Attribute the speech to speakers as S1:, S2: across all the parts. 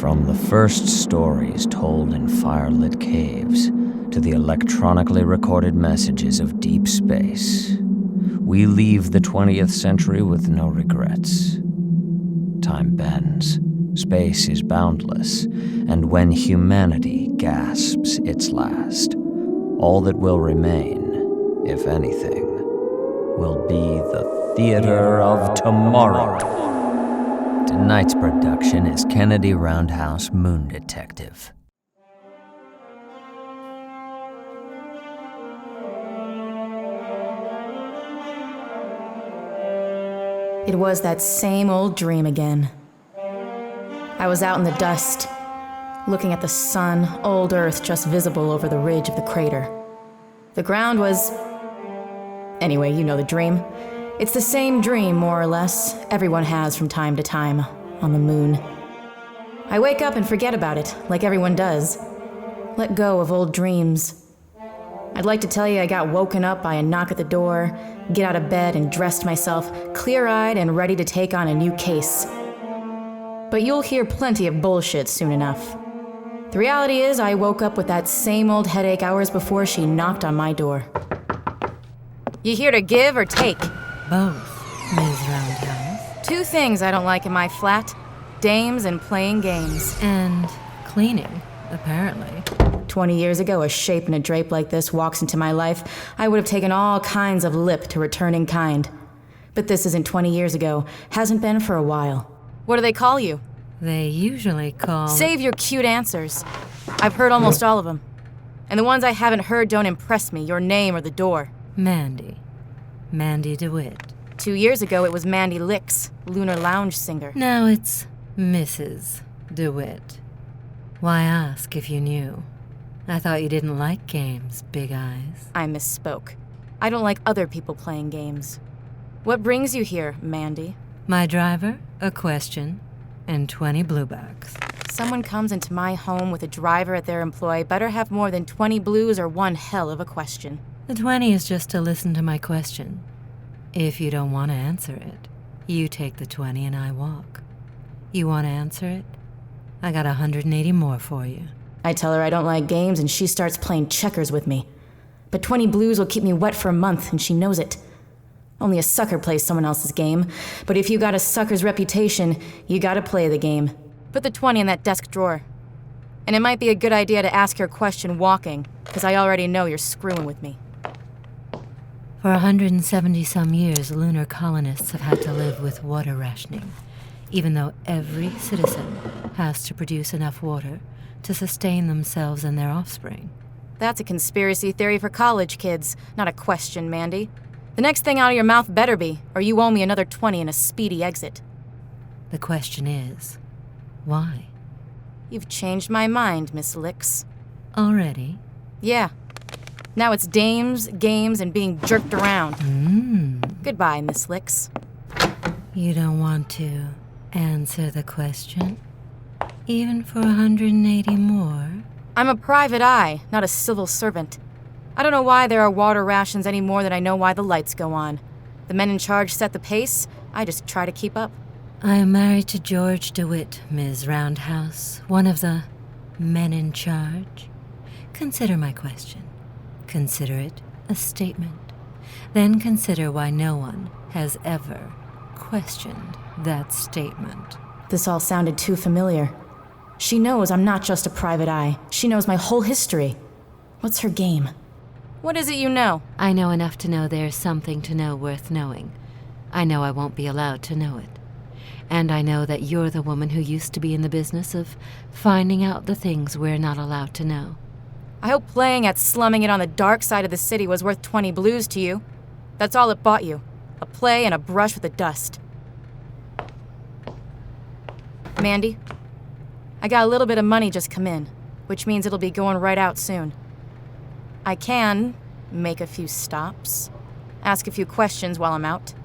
S1: From the first stories told in firelit caves to the electronically recorded messages of deep space, we leave the 20th century with no regrets. Time bends, space is boundless, and when humanity gasps its last, all that will remain, if anything, will be the theater of tomorrow. Tonight's production is Kennedy Roundhouse Moon Detective.
S2: It was that same old dream again. I was out in the dust, looking at the sun, old Earth just visible over the ridge of the crater. The ground was... Anyway, you know the dream. It's the same dream, more or less, everyone has from time to time, on the moon. I wake up and forget about it, like everyone does. Let go of old dreams. I'd like to tell you I got woken up by a knock at the door, get out of bed and dressed myself, clear-eyed and ready to take on a new case. But you'll hear plenty of bullshit soon enough. The reality is I woke up with that same old headache hours before she knocked on my door. You here to give or take?
S3: Both, Ms. Roundhouse.
S2: Two things I don't like in my flat. Dames and playing games.
S3: And cleaning, apparently.
S2: 20 years ago, a shape and a drape like this walks into my life, I would have taken all kinds of lip to return in kind. But this isn't 20 years ago. Hasn't been for a while. What do they call you?
S3: They usually call...
S2: Save your cute answers. I've heard almost all of them. And the ones I haven't heard don't impress me, your name or the door.
S3: Mandy. Mandy DeWhitt.
S2: 2 years ago, it was Mandy Licks, lunar lounge singer.
S3: Now it's Mrs. DeWhitt. Why ask if you knew? I thought you didn't like games, Big Eyes.
S2: I misspoke. I don't like other people playing games. What brings you here, Mandy?
S3: My driver, a question, and 20 bluebacks.
S2: Someone comes into my home with a driver at their employ, better have more than 20 blues or one hell of a question.
S3: The 20 is just to listen to my question. If you don't want to answer it, you take the 20 and I walk. You want to answer it? I got 180 more for you.
S2: I tell her I don't like games and she starts playing checkers with me. But 20 blues will keep me wet for a month and she knows it. Only a sucker plays someone else's game. But if you got a sucker's reputation, you gotta play the game. Put the 20 in that desk drawer. And it might be a good idea to ask your question walking, because I already know you're screwing with me.
S3: For 170-some years, lunar colonists have had to live with water rationing, even though every citizen has to produce enough water to sustain themselves and their offspring.
S2: That's a conspiracy theory for college kids, not a question, Mandy. The next thing out of your mouth better be, or you owe me another 20 and a speedy exit.
S3: The question is, why?
S2: You've changed my mind, Miss Licks.
S3: Already?
S2: Yeah. Now it's dames, games, and being jerked around. Goodbye, Miss Licks.
S3: You don't want to answer the question? Even for 180 more?
S2: I'm a private eye, not a civil servant. I don't know why there are water rations any more than I know why the lights go on. The men in charge set the pace. I just try to keep up.
S3: I am married to George DeWhitt, Ms. Roundhouse, one of the men in charge. Consider my question. Consider it a statement. Then consider why no one has ever questioned that statement.
S2: This all sounded too familiar. She knows I'm not just a private eye. She knows my whole history. What's her game? What is it you know?
S3: I know enough to know there's something to know worth knowing. I know I won't be allowed to know it. And I know that you're the woman who used to be in the business of finding out the things we're not allowed to know.
S2: I hope playing at slumming it on the dark side of the city was worth 20 blues to you. That's all it bought you. A play and a brush with the dust. Mandy, I got a little bit of money just come in, which means it'll be going right out soon. I can make a few stops, ask a few questions while I'm out,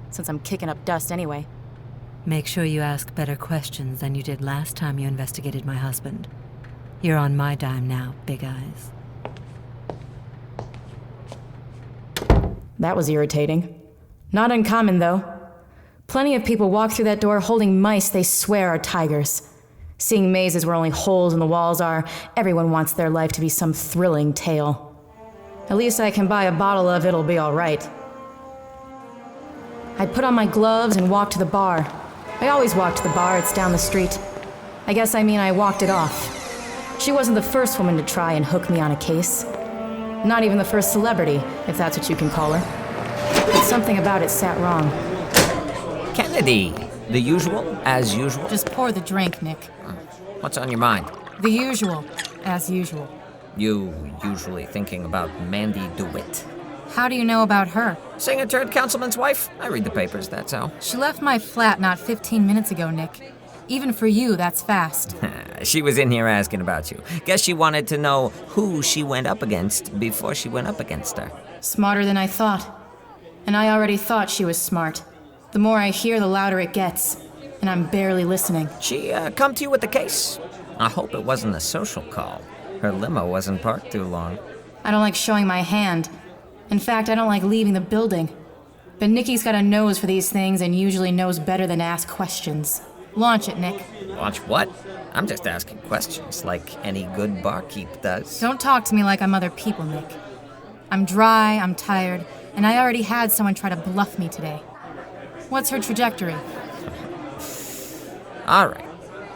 S2: since I'm kicking up dust anyway.
S3: Make sure you ask better questions than you did last time you investigated my husband. You're on my dime now, Big Eyes.
S2: That was irritating. Not uncommon, though. Plenty of people walk through that door holding mice they swear are tigers. Seeing mazes where only holes in the walls are, everyone wants their life to be some thrilling tale. At least I can buy a bottle of It'll Be Alright. I put on my gloves and walked to the bar. I always walk to the bar, it's down the street. I walked it off. She wasn't the first woman to try and hook me on a case. Not even the first celebrity, if that's what you can call her. But something about it sat wrong.
S1: Kennedy, the usual, as usual?
S2: Just pour the drink, Nick.
S1: What's on your mind?
S2: The usual, as usual.
S1: You usually thinking about Mandy DeWhitt.
S2: How do you know about her?
S1: Singer turned councilman's wife? I read the papers, that's how.
S2: She left my flat not 15 minutes ago, Nick. Even for you, that's fast.
S1: She was in here asking about you. Guess she wanted to know who she went up against before she went up against her.
S2: Smarter than I thought. And I already thought she was smart. The more I hear, the louder it gets. And I'm barely listening.
S1: She come to you with the case? I hope it wasn't a social call. Her limo wasn't parked too long.
S2: I don't like showing my hand. In fact, I don't like leaving the building. But Nicky's got a nose for these things and usually knows better than to ask questions. Launch it, Nick.
S1: Launch what? I'm just asking questions, like any good barkeep does.
S2: Don't talk to me like I'm other people, Nick. I'm dry, I'm tired, and I already had someone try to bluff me today. What's her trajectory?
S1: All right.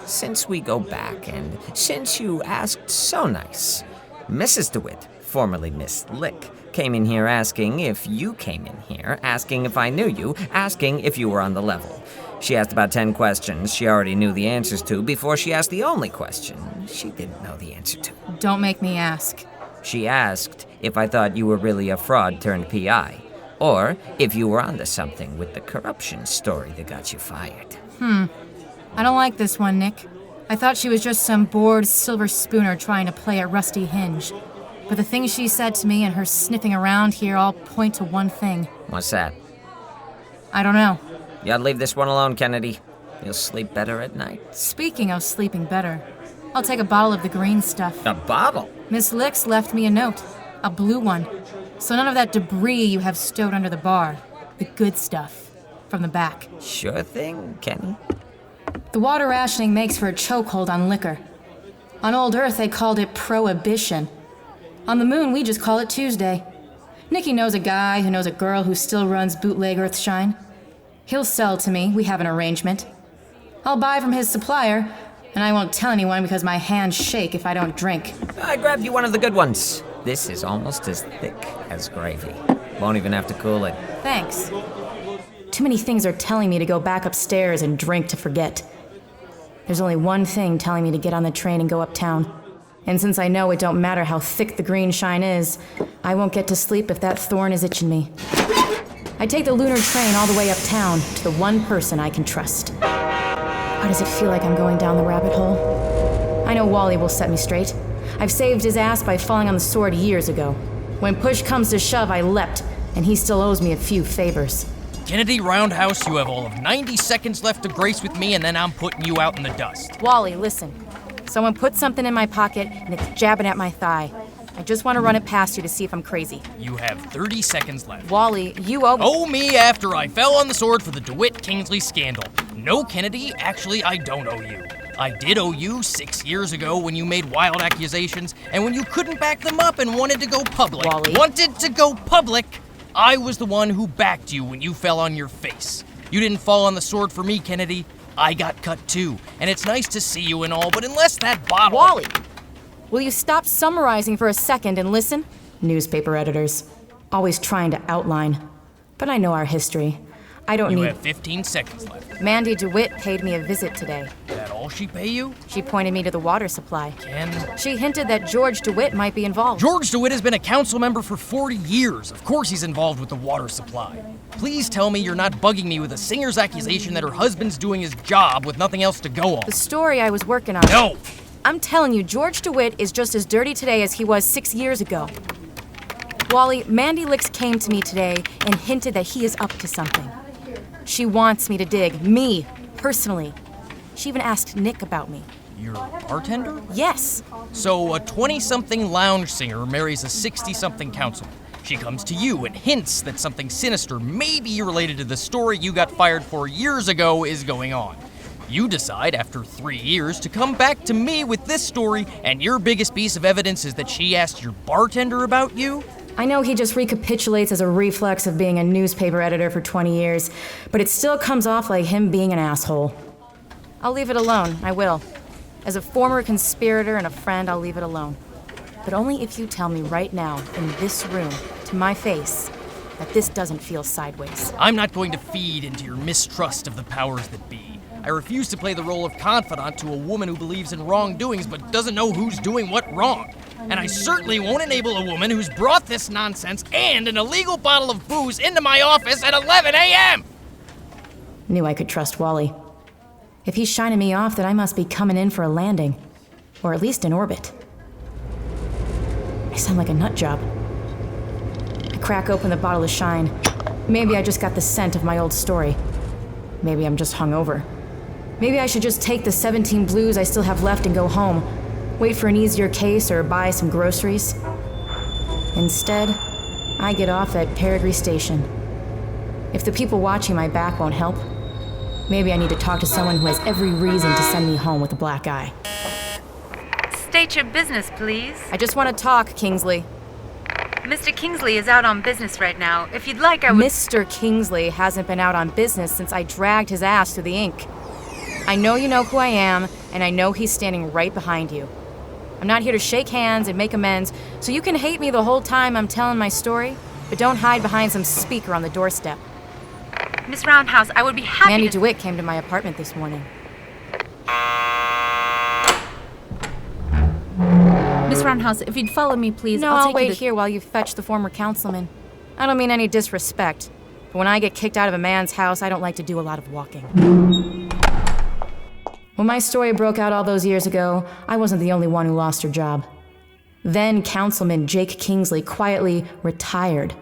S1: Since we go back, and since you asked so nice, Mrs. DeWhitt, formerly Miss Lick, came in here asking if you came in here, asking if I knew you, asking if you were on the level. She asked about 10 questions she already knew the answers to before she asked the only question she didn't know the answer to.
S2: Don't make me ask.
S1: She asked if I thought you were really a fraud turned PI, or if you were onto something with the corruption story that got you fired.
S2: I don't like this one, Nick. I thought she was just some bored silver spooner trying to play at Rusty Hinge. But the things she said to me and her sniffing around here all point to one thing.
S1: What's that?
S2: I don't know.
S1: You gotta leave this one alone, Kennedy. You'll sleep better at night.
S2: Speaking of sleeping better, I'll take a bottle of the green stuff.
S1: A bottle?
S2: Miss Licks left me a note. A blue one. So none of that debris you have stowed under the bar. The good stuff. From the back.
S1: Sure thing, Kenny.
S2: The water rationing makes for a chokehold on liquor. On old Earth, they called it prohibition. On the moon, we just call it Tuesday. Nicky knows a guy who knows a girl who still runs bootleg Earthshine. He'll sell to me, we have an arrangement. I'll buy from his supplier, and I won't tell anyone because my hands shake if I don't drink.
S1: I grabbed you one of the good ones. This is almost as thick as gravy. Won't even have to cool it.
S2: Thanks. Too many things are telling me to go back upstairs and drink to forget. There's only one thing telling me to get on the train and go uptown. And since I know it don't matter how thick the green shine is, I won't get to sleep if that thorn is itching me. I take the lunar train all the way uptown to the one person I can trust. Why does it feel like I'm going down the rabbit hole? I know Wally will set me straight. I've saved his ass by falling on the sword years ago. When push comes to shove, I leapt, and he still owes me a few favors.
S4: Kennedy Roundhouse, you have all of 90 seconds left to grace with me, and then I'm putting you out in the dust.
S2: Wally, listen. Someone put something in my pocket, and it's jabbing at my thigh. I just want to run it past you to see if I'm crazy.
S4: You have 30 seconds left.
S2: Wally, you owe me.
S4: Owe me after I fell on the sword for the DeWhitt Kingsley scandal. No, Kennedy, actually, I don't owe you. I did owe you 6 years ago when you made wild accusations, and when you couldn't back them up and wanted to go public.
S2: Wally.
S4: Wanted to go public? I was the one who backed you when you fell on your face. You didn't fall on the sword for me, Kennedy. I got cut too, and it's nice to see you and all, but unless that bottle...
S2: Wally! Will you stop summarizing for a second and listen? Newspaper editors. Always trying to outline. But I know our history. I don't need...
S4: You have 15 seconds left.
S2: Mandy DeWhitt paid me a visit today.
S4: That all she pay you?
S2: She pointed me to the water supply.
S4: Ken?
S2: She hinted that George DeWhitt might be involved.
S4: George DeWhitt has been a council member for 40 years. Of course he's involved with the water supply. Please tell me you're not bugging me with a singer's accusation that her husband's doing his job with nothing else to go on.
S2: The story I was working on...
S4: No!
S2: I'm telling you, George DeWhitt is just as dirty today as he was 6 years ago. Wally, Mandy Licks came to me today and hinted that he is up to something. She wants me to dig. Me, personally. She even asked Nick about me.
S4: You're a bartender?
S2: Yes.
S4: So a 20-something lounge singer marries a 60-something councilman. She comes to you and hints that something sinister, maybe related to the story you got fired for years ago, is going on. You decide, after 3 years, to come back to me with this story, and your biggest piece of evidence is that she asked your bartender about you?
S2: I know he just recapitulates as a reflex of being a newspaper editor for 20 years, but it still comes off like him being an asshole. I'll leave it alone, I will. As a former conspirator and a friend, I'll leave it alone. But only if you tell me right now, in this room, to my face, that this doesn't feel sideways.
S4: I'm not going to feed into your mistrust of the powers that be. I refuse to play the role of confidant to a woman who believes in wrongdoings but doesn't know who's doing what wrong. And I certainly won't enable a woman who's brought this nonsense and an illegal bottle of booze into my office at 11 a.m.
S2: Knew I could trust Wally. If he's shining me off, then I must be coming in for a landing. Or at least in orbit. I sound like a nut job. I crack open the bottle of Shine. Maybe I just got the scent of my old story. Maybe I'm just hungover. Maybe I should just take the 17 blues I still have left and go home. Wait for an easier case or buy some groceries. Instead, I get off at Peregrine Station. If the people watching my back won't help, maybe I need to talk to someone who has every reason to send me home with a black eye.
S5: State your business, please.
S2: I just want to talk, Kingsley.
S5: Mr. Kingsley is out on business right now. If you'd like, I would...
S2: Mr. Kingsley hasn't been out on business since I dragged his ass through the ink. I know you know who I am, and I know he's standing right behind you. I'm not here to shake hands and make amends, so you can hate me the whole time I'm telling my story, but don't hide behind some speaker on the doorstep.
S5: Miss Roundhouse, I would be happy
S2: Mandy
S5: to...
S2: DeWhitt came to my apartment this morning.
S5: Miss Roundhouse, if you'd follow me, please,
S2: No,
S5: I'll
S2: I'll
S5: take
S2: wait
S5: you to...
S2: here while you fetch the former councilman. I don't mean any disrespect, but when I get kicked out of a man's house, I don't like to do a lot of walking. When my story broke out all those years ago, I wasn't the only one who lost her job. Then Councilman Jake Kingsley quietly retired.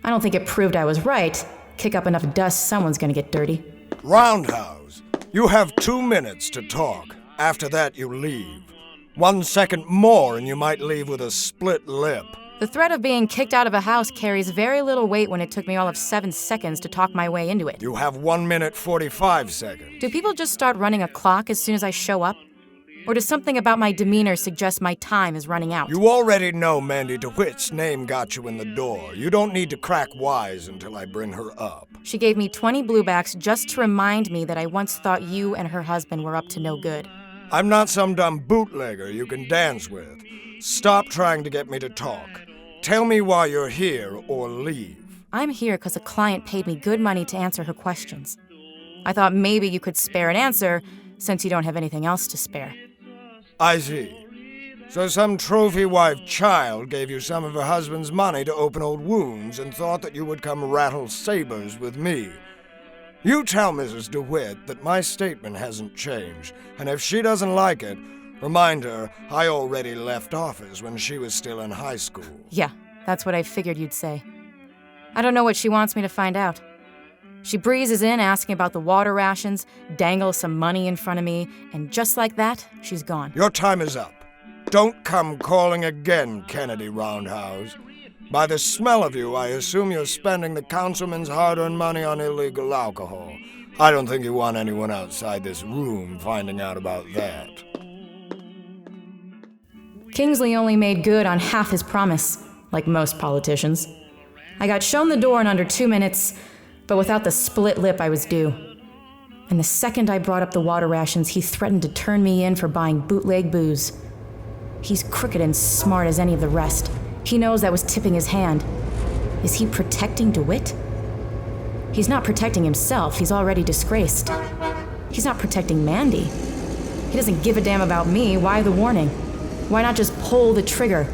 S2: I don't think it proved I was right. Kick up enough dust, someone's gonna get dirty.
S6: Roundhouse, you have 2 minutes to talk. After that, you leave. 1 second more and you might leave with a split lip.
S2: The threat of being kicked out of a house carries very little weight when it took me all of 7 seconds to talk my way into it.
S6: You have 1 minute 45 seconds.
S2: Do people just start running a clock as soon as I show up? Or does something about my demeanor suggest my time is running out?
S6: You already know Mandy DeWhitt's name got you in the door. You don't need to crack wise until I bring her up.
S2: She gave me 20 bluebacks just to remind me that I once thought you and her husband were up to no good.
S6: I'm not some dumb bootlegger you can dance with. Stop trying to get me to talk. Tell me why you're here or leave.
S2: I'm here because a client paid me good money to answer her questions. I thought maybe you could spare an answer since you don't have anything else to spare.
S6: I see. So some trophy wife child gave you some of her husband's money to open old wounds and thought that you would come rattle sabers with me. You tell Mrs. DeWhitt that my statement hasn't changed, and if she doesn't like it, remind her I already left office when she was still in high school.
S2: Yeah, that's what I figured you'd say. I don't know what she wants me to find out. She breezes in asking about the water rations, dangles some money in front of me, and just like that, she's gone.
S6: Your time is up. Don't come calling again, Kennedy Roundhouse. By the smell of you, I assume you're spending the councilman's hard-earned money on illegal alcohol. I don't think you want anyone outside this room finding out about that.
S2: Kingsley only made good on half his promise, like most politicians. I got shown the door in under 2 minutes, but without the split lip I was due. And the second I brought up the water rations, he threatened to turn me in for buying bootleg booze. He's crooked and smart as any of the rest. He knows that was tipping his hand. Is he protecting DeWhitt? He's not protecting himself. He's already disgraced. He's not protecting Mandy. He doesn't give a damn about me. Why the warning? Why not just pull the trigger?